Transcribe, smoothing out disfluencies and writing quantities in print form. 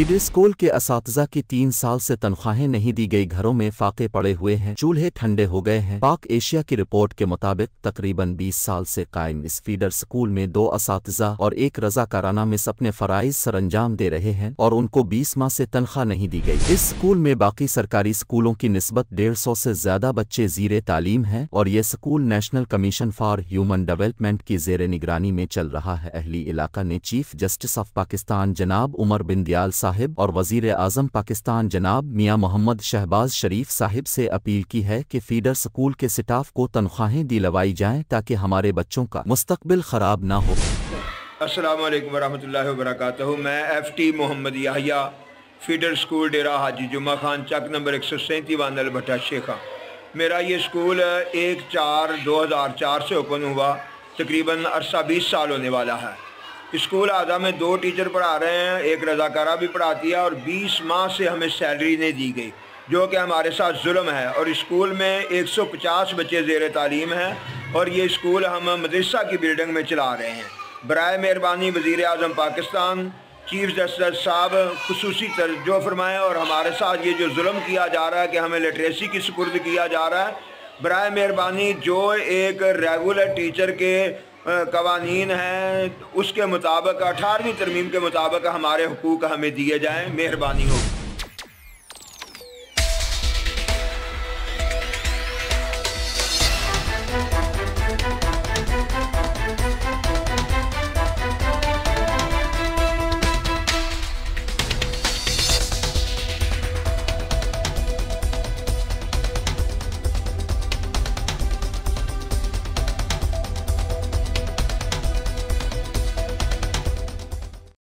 Feeder school के असातिज़ा की 3 साल से तनख्वाहें नहीं दी गई, घरों में फाके पड़े हुए हैं, चूल्हे ठंडे हो गए हैं। पाक एशिया की रिपोर्ट के मुताबिक तकरीबन 20 साल से कायम इस फीडर स्कूल में 2 असातिज़ा और एक रज़ाकाराना मिस अपने फ़राइज़ सरअंजाम दे रहे हैं और उनको 20 माह से तनख्वाह नहीं दी गई। इस स्कूल में बाकी सरकारी स्कूलों की निस्बत 150 से ज़्यादा बच्चे ज़ीरे तालीम हैं और ये school national commission for human development की ज़ेर निगरानी में चल रहा है। अहली इलाका ने चीफ जस्टिस ऑफ पाकिस्तान जनाब उमर बिन दयाल साहिब और वज़ीर आज़म पाकिस्तान जनाब मियां मोहम्मद शहबाज शरीफ साहिब से अपील की है कि फीडर स्कूल के स्टाफ को तनख्वाहें दिलवाई जाएं ताकि हमारे बच्चों का मुस्तकबिल ख़राब ना हो। अस्सलामु अलैकुम वरहमतुल्लाहि वबरकातुहू। मैं FT Mohammad Yahya feeder school Dera Haji Jumma Khan चक नंबर 137 वानल भट्टा शेखा। मेरा ये स्कूल 1/4/2004 से ओपन हुआ, तकरीबन अरसा 20 साल होने वाला है। स्कूल आधा में 2 टीचर पढ़ा रहे हैं, एक रज़ाकारा भी पढ़ाती है और 20 माह से हमें सैलरी नहीं दी गई, जो कि हमारे साथ जुल्म है। और स्कूल में 150 बच्चे ज़ेर तालीम हैं और ये स्कूल हम मदरसा की बिल्डिंग में चला रहे हैं। बराए मेहरबानी वज़ीर आज़म पाकिस्तान चीफ जस्टिस साहब खुसूसी तवज्जो फरमाएँ और हमारे साथ ये जो जुल्म किया जा रहा है कि हमें लिटरेसी की सुपुर्द किया जा रहा है, बराए मेहरबानी जो एक रेगुलर टीचर के कवानीन हैं उसके मुताबिक 18वीं तरमीम के मुताबिक हमारे हुकूक हमें दिए जाएँ, मेहरबानी हो।